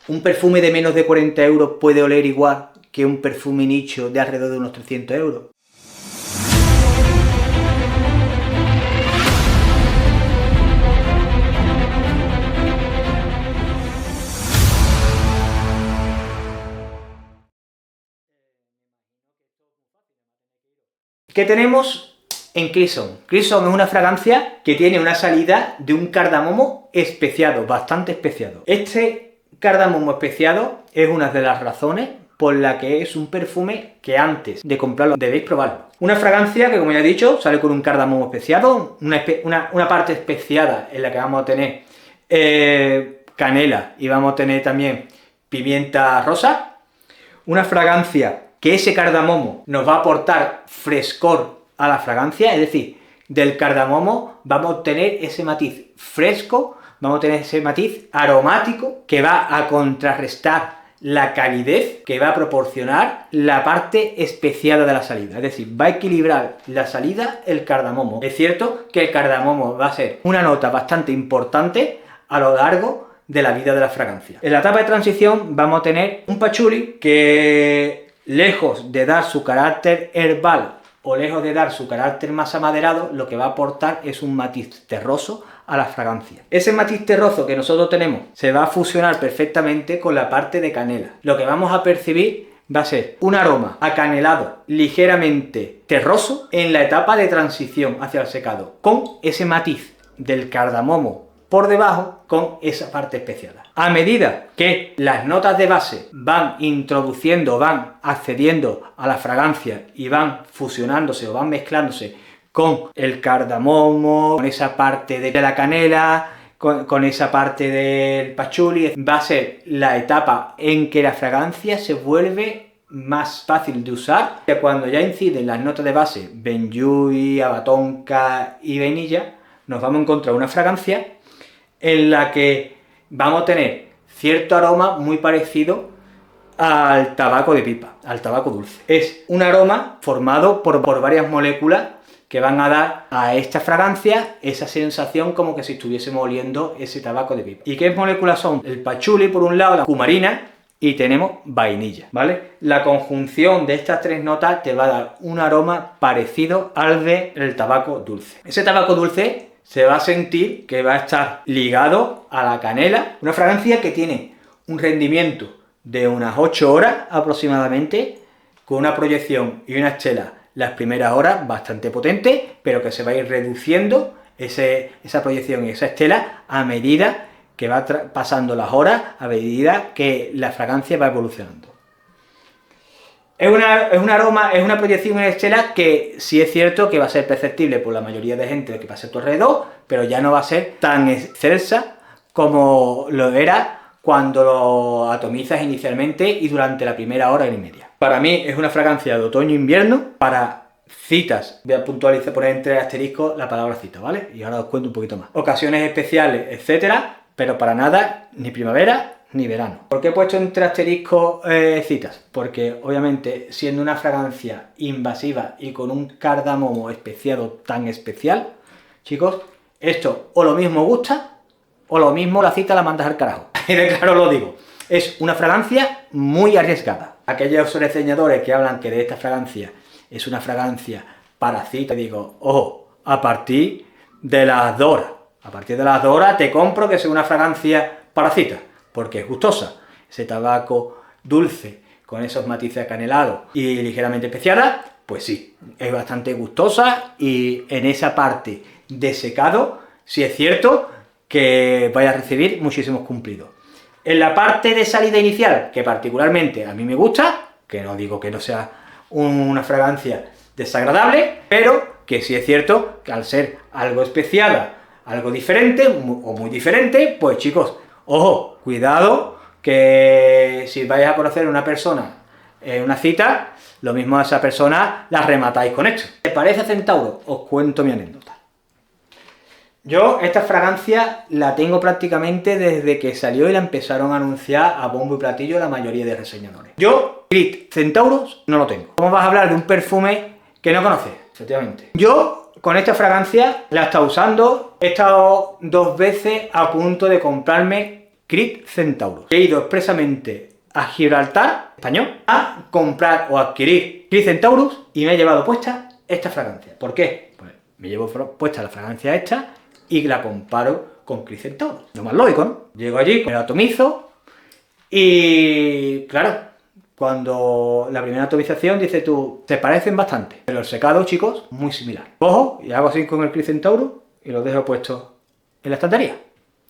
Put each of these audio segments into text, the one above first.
¿Un perfume de menos de 40 euros puede oler igual que un perfume nicho de alrededor de unos 300 euros? ¿Qué tenemos en Crimson? Crimson es una fragancia que tiene una salida de un cardamomo especiado, bastante especiado. Este cardamomo especiado es una de las razones por la que es un perfume que antes de comprarlo debéis probarlo. Una fragancia que, como ya he dicho, sale con un cardamomo especiado, una parte especiada en la que vamos a tener canela y vamos a tener también pimienta rosa. Una fragancia que ese cardamomo nos va a aportar frescor a la fragancia, es decir, del cardamomo vamos a obtener ese matiz fresco, vamos a tener ese matiz aromático que va a contrarrestar la calidez que va a proporcionar la parte especiada de la salida, es decir, va a equilibrar la salida el cardamomo. Es cierto que el cardamomo va a ser una nota bastante importante a lo largo de la vida de la fragancia. En la etapa de transición vamos a tener un patchouli que, lejos de dar su carácter herbal o lejos de dar su carácter más amaderado, lo que va a aportar es un matiz terroso a la fragancia. Ese matiz terroso que nosotros tenemos se va a fusionar perfectamente con la parte de canela. Lo que vamos a percibir va a ser un aroma acanelado, ligeramente terroso, en la etapa de transición hacia el secado, con ese matiz del cardamomo por debajo con esa parte especiada. A medida que las notas de base van introduciendo, van accediendo a la fragancia y van fusionándose o van mezclándose con el cardamomo, con esa parte de la canela, con esa parte del patchouli, va a ser la etapa en que la fragancia se vuelve más fácil de usar. Cuando ya inciden las notas de base, benjuí, abatonca y vainilla, nos vamos a encontrar una fragancia en la que vamos a tener cierto aroma muy parecido al tabaco de pipa, al tabaco dulce. Es un aroma formado por varias moléculas que van a dar a esta fragancia esa sensación como que si estuviésemos oliendo ese tabaco de pipa. ¿Y qué moléculas son? El patchouli por un lado, la cumarina, y tenemos vainilla, ¿vale? La conjunción de estas tres notas te va a dar un aroma parecido al del tabaco dulce. Ese tabaco dulce se va a sentir que va a estar ligado a la canela, una fragancia que tiene un rendimiento de unas 8 horas aproximadamente, con una proyección y una estela las primeras horas bastante potente, pero que se va a ir reduciendo esa proyección y esa estela a medida que va pasando las horas, a medida que la fragancia va evolucionando. Es un aroma, es una proyección en estela que sí es cierto que va a ser perceptible por la mayoría de gente que pase a tu alrededor, pero ya no va a ser tan excelsa como lo era cuando lo atomizas inicialmente y durante la primera hora y media. Para mí es una fragancia de otoño-invierno para citas. Voy a puntualizar, poner entre asteriscos la palabra cita, ¿vale? Y ahora os cuento un poquito más. Ocasiones especiales, etcétera, pero para nada ni primavera ni verano. ¿Por qué he puesto entre asteriscos citas? Porque obviamente siendo una fragancia invasiva y con un cardamomo especiado tan especial, chicos, esto o lo mismo gusta o lo mismo la cita la mandas al carajo. Y de claro lo digo, es una fragancia muy arriesgada. Aquellos reseñadores que hablan que de esta fragancia es una fragancia para cita, digo, ojo, a partir de las 2 horas. A partir de las 2 horas te compro que sea una fragancia para cita, porque es gustosa. Ese tabaco dulce con esos matices acanelados y ligeramente especiada, pues sí, es bastante gustosa y en esa parte de secado, sí es cierto que vaya a recibir muchísimos cumplidos. En la parte de salida inicial, que particularmente a mí me gusta, que no digo que no sea una fragancia desagradable, pero que sí es cierto que al ser algo especiada, algo diferente o muy diferente, pues chicos, ojo, cuidado, que si vais a conocer a una persona en una cita, lo mismo a esa persona la rematáis con esto. ¿Te parece Centauro? Os cuento mi anécdota. Yo esta fragancia la tengo prácticamente desde que salió y la empezaron a anunciar a bombo y platillo la mayoría de reseñadores. Yo, Grit Centauros, no lo tengo. ¿Cómo vas a hablar de un perfume que no conoces? Efectivamente. Yo, con esta fragancia, la he estado usando, he estado 2 veces a punto de comprarme Creed Centaurus. He ido expresamente a Gibraltar, español, a comprar o adquirir Creed Centaurus y me he llevado puesta esta fragancia. ¿Por qué? Pues me llevo puesta la fragancia esta y la comparo con Creed Centaurus. Lo más lógico, ¿no? Llego allí, me la atomizo y, claro, cuando la primera atomización dice tú, se parecen bastante, pero el secado, chicos, muy similar. Cojo y hago así con el Creed Centaurus y lo dejo puesto en la estantería.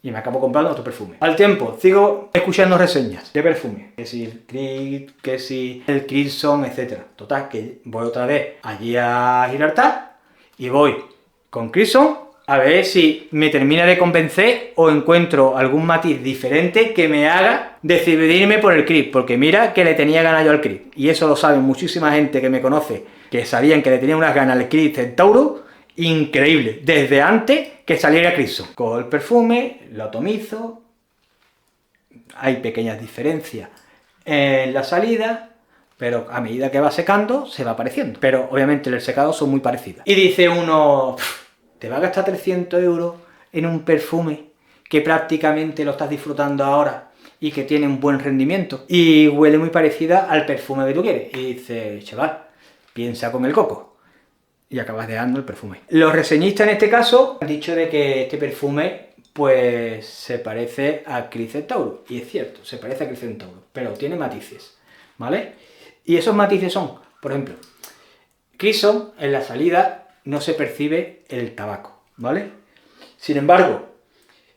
Y me acabo comprando otro perfume. Al tiempo, sigo escuchando reseñas de perfume. Que si el Creed, que si el Crimson, etc. Total, que voy otra vez allí a Gibraltar y voy con Crimson a ver si me termina de convencer o encuentro algún matiz diferente que me haga decidirme por el Creed. Porque mira que le tenía ganas yo al Creed. Y eso lo saben muchísima gente que me conoce, que sabían que le tenía unas ganas al Creed Centaurus. Increíble, desde antes que saliera Crimson. Cojo el perfume, lo atomizo, hay pequeñas diferencias en la salida, pero a medida que va secando, se va apareciendo. Pero obviamente en el secado son muy parecidas. Y dice uno, ¿te va a gastar 300 euros en un perfume que prácticamente lo estás disfrutando ahora y que tiene un buen rendimiento? Y huele muy parecida al perfume que tú quieres. Y dice, chaval, piensa con el coco. Y acabas dejando el perfume. Los reseñistas en este caso han dicho de que este perfume pues se parece a Creed Centaurus. Y es cierto, se parece a Creed Centaurus, pero tiene matices, ¿vale? Y esos matices son, por ejemplo, Crimson en la salida no se percibe el tabaco, ¿vale? Sin embargo,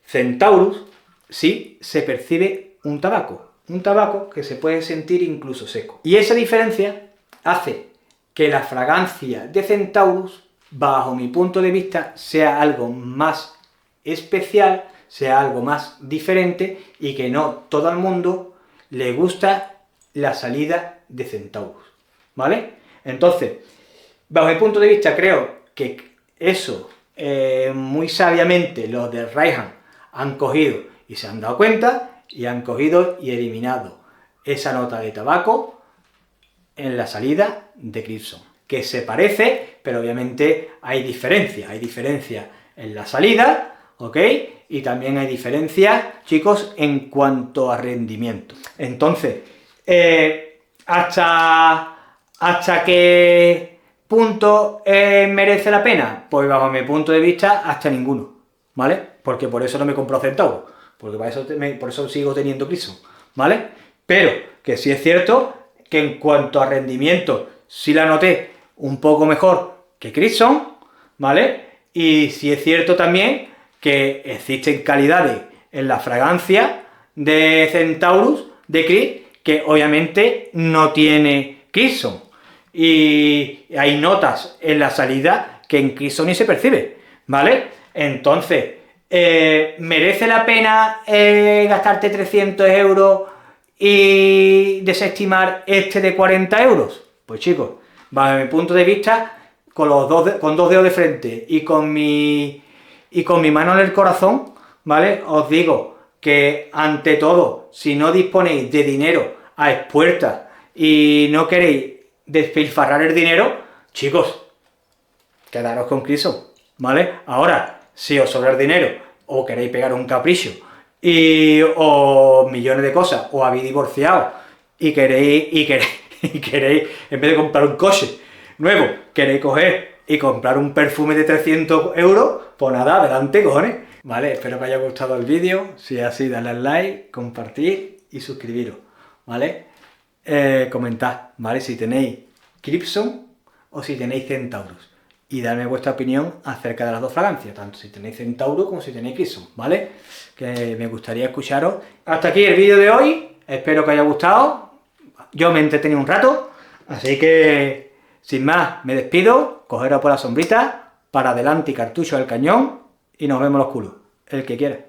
Centaurus sí se percibe un tabaco que se puede sentir incluso seco. Y esa diferencia hace que la fragancia de Centaurus, bajo mi punto de vista, sea algo más especial, sea algo más diferente y que no todo el mundo le gusta la salida de Centaurus, ¿vale? Entonces, bajo mi punto de vista, creo que eso muy sabiamente los de Rayhan han cogido y se han dado cuenta y han cogido y eliminado esa nota de tabaco en la salida de Crimson, que se parece, pero obviamente hay diferencia en la salida, ¿ok? Y también hay diferencias, chicos, en cuanto a rendimiento. Entonces, ¿hasta qué punto merece la pena? Pues bajo mi punto de vista, hasta ninguno, ¿vale? Porque por eso no me compro Centaurus, porque por eso sigo teniendo Crimson, ¿vale? Pero que sí es cierto que en cuanto a rendimiento, sí la noté un poco mejor que Crimson, ¿vale? Y sí es cierto también que existen calidades en la fragancia de Centaurus, de Creed, que obviamente no tiene Crimson. Y hay notas en la salida que en Crimson ni se percibe, ¿vale? Entonces, ¿merece la pena gastarte 300 euros y desestimar este de 40 euros? Pues chicos, bajo mi punto de vista, con dos dedos de frente y con mi mano en el corazón, ¿vale? Os digo que ante todo, si no disponéis de dinero a expuertas y no queréis despilfarrar el dinero, chicos, quedaros con Crimson, ¿vale? Ahora, si os sobra el dinero o queréis pegar un capricho o millones de cosas, o habéis divorciado y queréis, en vez de comprar un coche nuevo, queréis coger y comprar un perfume de 300 euros, pues nada, adelante, cojones. Vale, espero que os haya gustado el vídeo. Si es así, dale al like, compartir y suscribiros, ¿vale? Comentad, ¿vale? Si tenéis Crimson o si tenéis Centaurus. Y dadme vuestra opinión acerca de las dos fragancias, tanto si tenéis Centaurus como si tenéis Crimson, ¿vale? Que me gustaría escucharos. Hasta aquí el vídeo de hoy, espero que os haya gustado. Yo me he entretenido un rato, así que, sin más, me despido, cogeros por la sombrita, para adelante y cartucho al cañón, y nos vemos los culos, el que quiera.